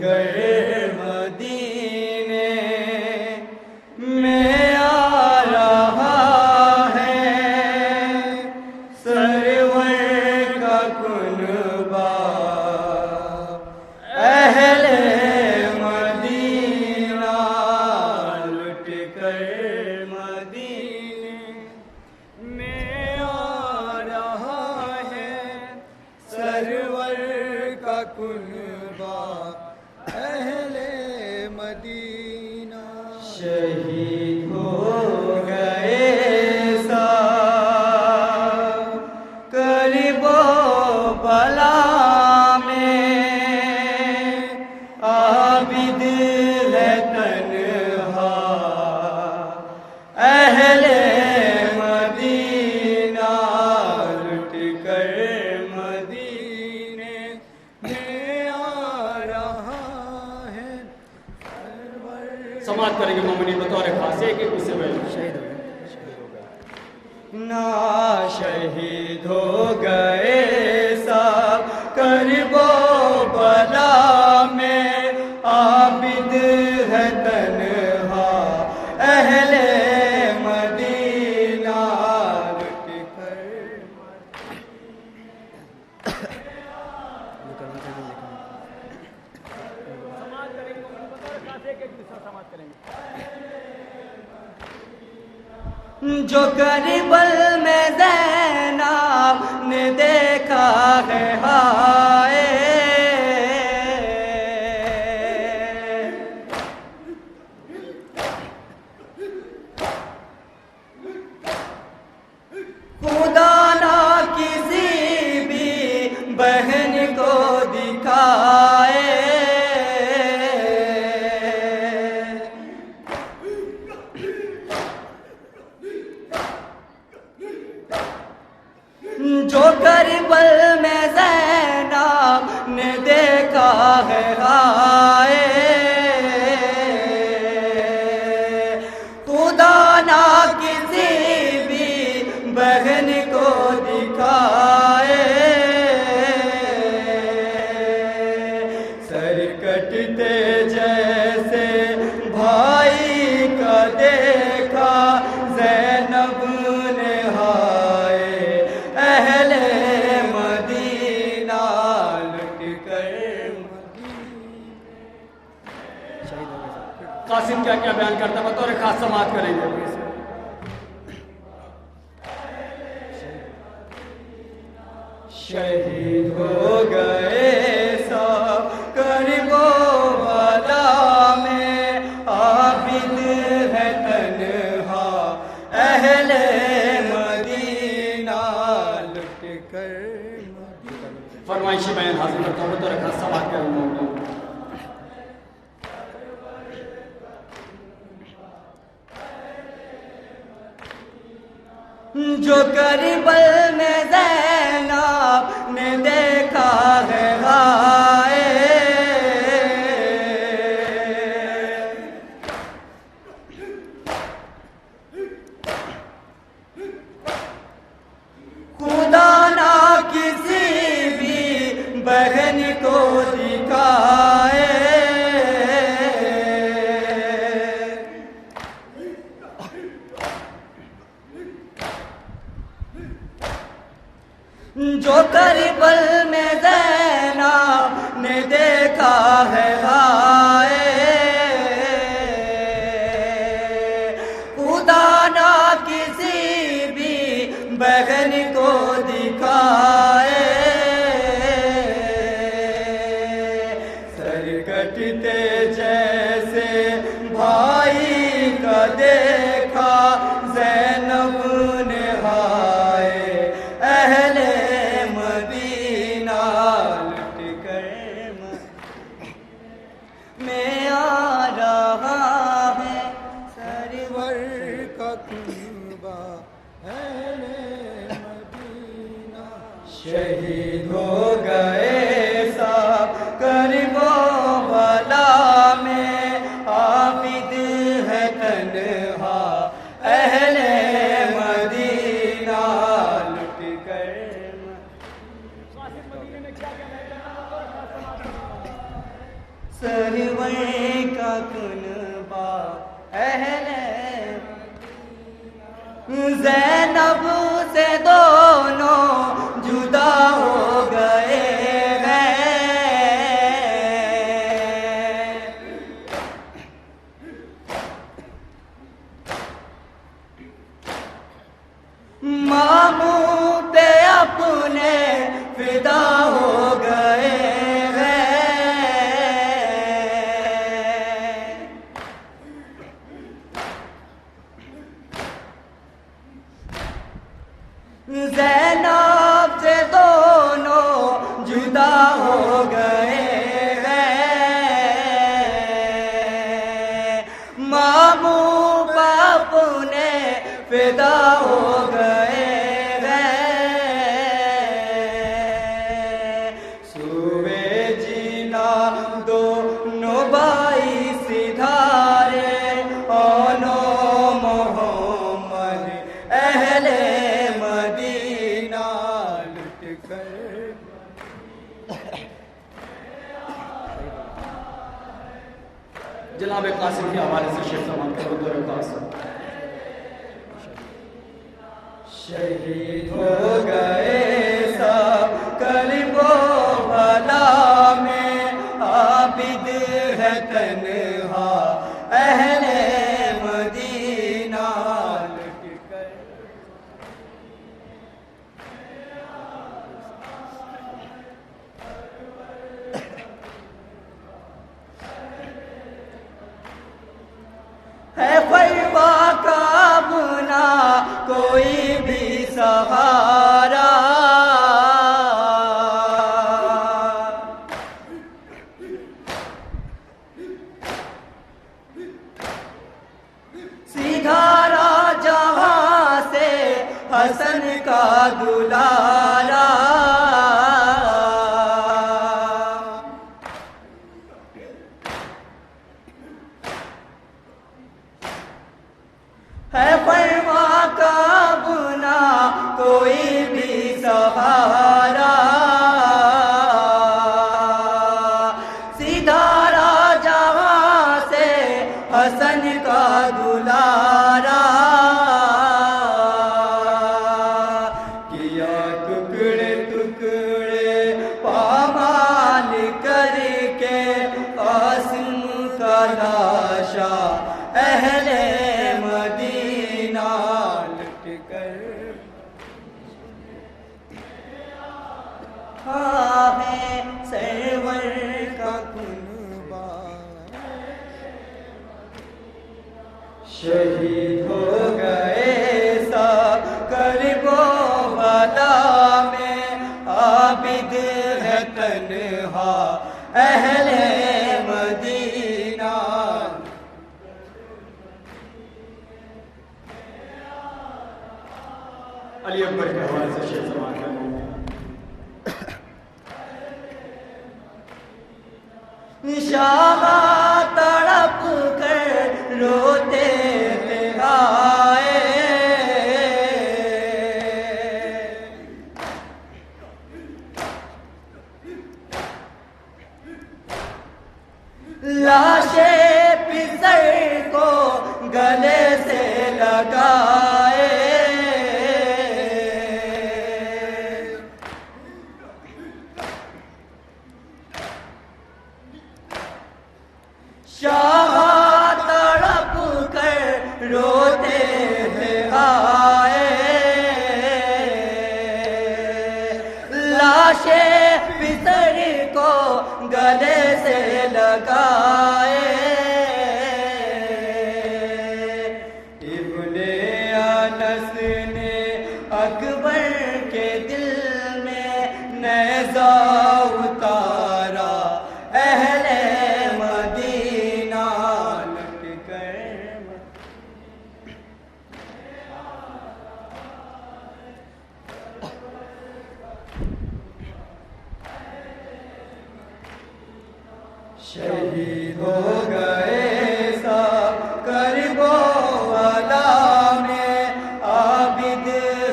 کر مدینے میں آ رہا ہے سرور کا کنبہ اہل مدینہ لٹ کر مدینے میں آ رہا ہے سرور کا کنبہ اہل مدینہ شہید ہو گئے سب کرب و بلا میں عابد ہے تنہا اہل مدینہ لٹ کر مدینے میں آ رہا ہے سماعت کریں گے مومنین بطور خاص ایک ایک اس سے پہلے نا شہید ہو گئے سب کرب و بلا میں عابد ہے تنہا اہل مدینہ لٹ کر جو کربل میں زینب نے دیکھا ہے ہائے خدا نہ کسی بھی بہن کو دکھائے جو کربل میں زینب نے دیکھا ہے ہائے خدا نہ کسی بھی بہن کو دکھائے سر کٹتے جیسے بھائی کا دیکھا زینب نے ہائے اہل مدینہ لٹ کر قاسم کیا کیا بیان کرتا ہے بطور خاص سماعت کریں گے شہید ہو گئے سب کرب و بلا میں عابد ہے تنہا اہل مدینہ لٹ کر فرمائشی بیان حاضر کرتا ہوں بطور خاص سماعت کریں گے جو کربل میں زینب نے دیکھا ہے ہائے خدا نہ کسی بھی بہن کو دکھائے جو کربل میں زینب نے دیکھا ہے ہائے خدا نہ کسی بھی بہن کو دکھائے سر کٹتے جیسے بھائی کا دیکھا زینب نے ہائے اہل مدینہ لٹ کر میں آ رہا ہے سرور کا کنبہ اہل مدینہ شہید ہو گئے سب کرب و بلا میں عابد ہے تنہا اہل مدینہ لٹ کر سرور کا کنبہ اہل زینب سے دونوں جدا ہو گئے ماموں پہ اپنے فدا ہو گئے زینب سے دونوں جدا ہو گئے ماموں باپ نے فدا ہو گئے صوبے جینا دونوں بائی سدھارے اونو محمد اہل مدینہ لٹ کر جناب قاسم کے حوالے سے شیخ سلمان کا دور قاسم شہید ہو گئے سب کرب و بلا میں عابد ہے تنہا اہل مدینہ لٹ کر ہے خیبہ کا بنا کوئی بھی سہارا سدھارا جہاں سے حسن کا دلارا ہے خیمہ کا بنا کوئی بھی سہارا سدھارا جہاں سے حسن کا دلارا کیا ٹکڑے ٹکڑے پامال کر کے قاسم کا لاشا اہل مدینہ لٹ کر ہے سرور کا کنبہ شہید ہو گئے سب کرب و بلا میں عابد ہے تنہا اہل مدینہ علی اکبر کے حوالے سے شیخ سلمان کا شاہ تڑپ کر روتے تھے آئے لاشیں پسر کو گلے سے لگائے شاہ تڑپ کر روتے ہیں آئے لاشیں پسر کو گلے سے لگائے ابن انس نے اکبر کے دل میں نیزہ اتارا اہل مدینہ لٹ کر شہید ہو گئے سب کرب و بلا میں عابد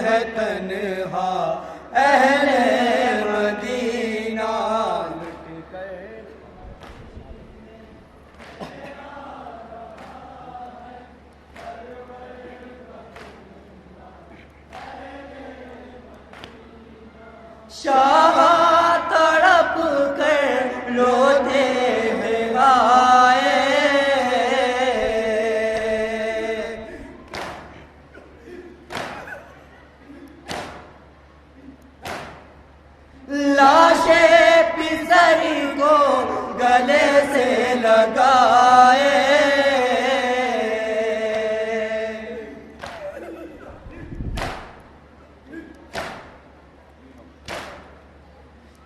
ہے تنہا اہل مدینہ لٹ کر لاشے پسر کو گلے سے لگائے،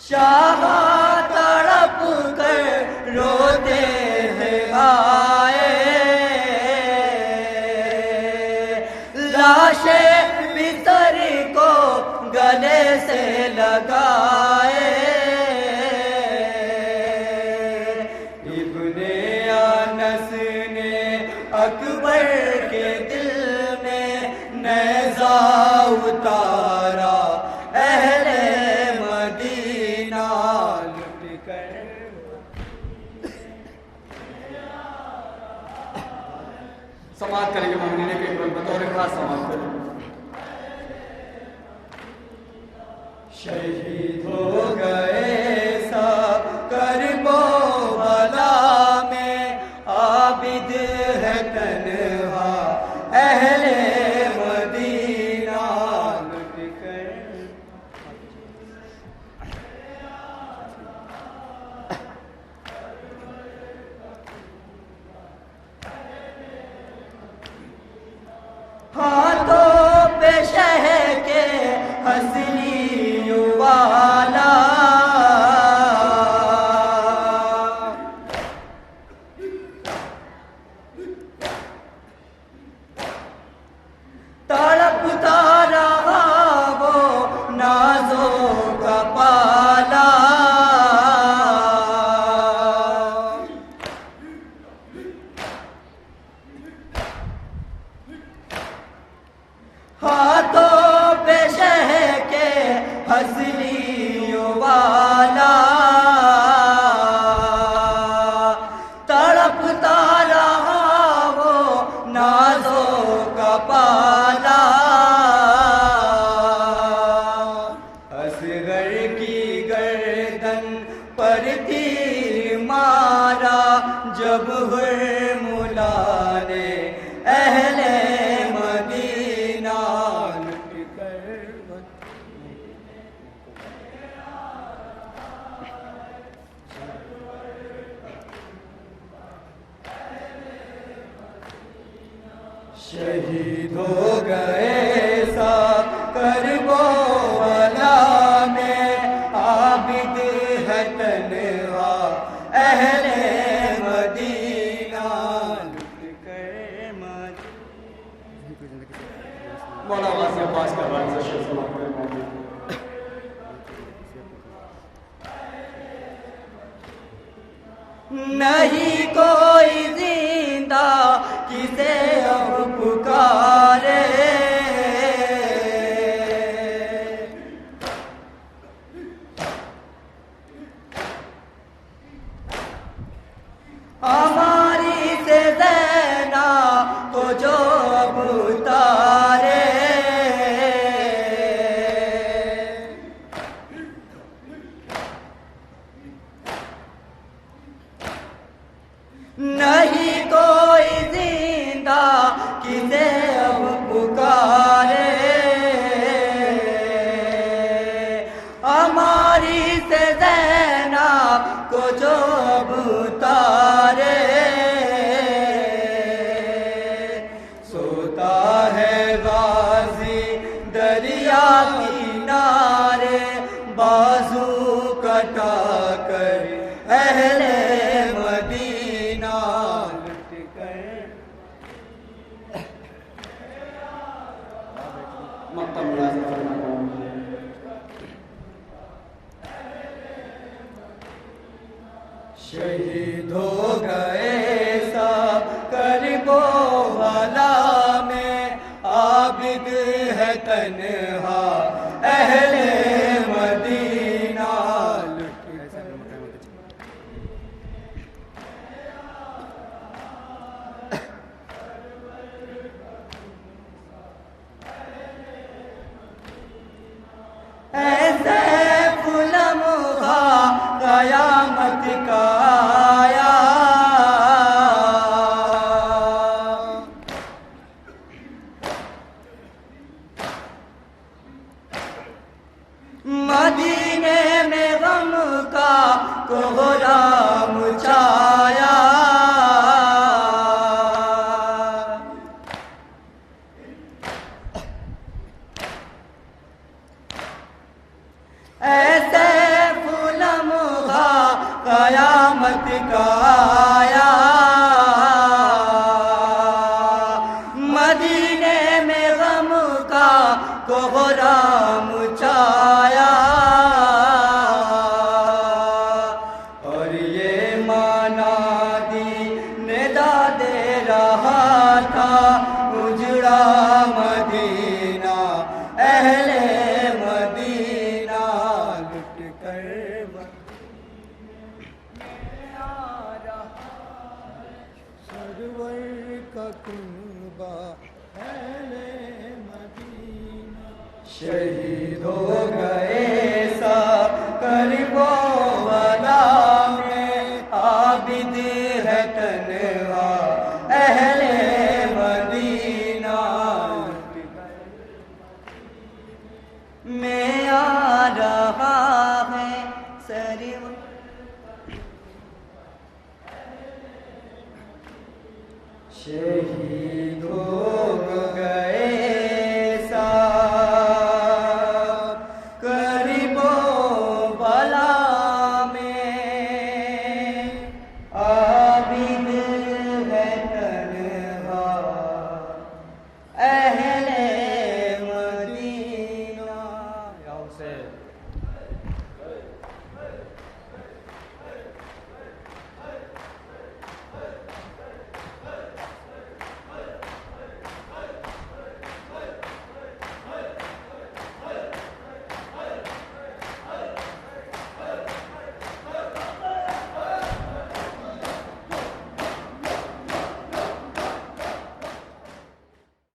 شاہ تڑپ کر روتے ہیں آئے، لاشے پسر کو گلے سے لگائے، ابن انس نے اکبر کے دل میں نیزہ اتارا، اہل مدینہ لٹ کر سماعت کریں گے مامنین کے بطور خاص سماعت کریں۔ شہید ہو گئے سب کرب و بلا میں، عابد ہے تنہا اہل مدینہ لٹ کر، ہاتھوں پہ شہ کے حسنی والا، تڑپتا رہا وہ نازوں کا پالا، ہاتھوں پہ شہ کے حسنی والا، تڑپتا رہا وہ نازوں کا پالا، اصغر کی گردن پر تیر مارا جب حرملا نے اہل مدینہ لٹ کر، شہید ہو گئے سب کرب و بلا میں، عابد ہے تنہا اہل مدینہ لٹ کر، مولا آواز سے پاس کر رہا ہے شیخ سماعت کریں مامنین۔ نہیں کوئی زندہ کسے اب پکارے، ہماری سے زینا کو جو اب اتارے، نہیں کوئی زندہ کسے اب پکارے، ہماری سے زینب کو جو اب اتارے، سوتا ہے غازی دریا کنارے، بازو کٹا کر اہل مدینہ لٹ کر، مقتل ملازم فرمایا۔ شہید ہو گئے سب کرب و بلا میں، عابد ہے تنہا اہل مدینہ لٹ کر، ایسے لمحہ قیامت کا آیا، ایسے فلم قیامت کا آیا مدینے میں غم کا کوہرام چھایا اور یہ منادی ندا دے رہا تھا اجڑا مدینہ اہل مدینہ لٹ کر سرور کا کنبہ اہل مدینہ شہید ہو گئے سب کرب و بلا میں عابد ہے تنہا اہل مدینہ میں آ رہا ہے سرور شہید ہو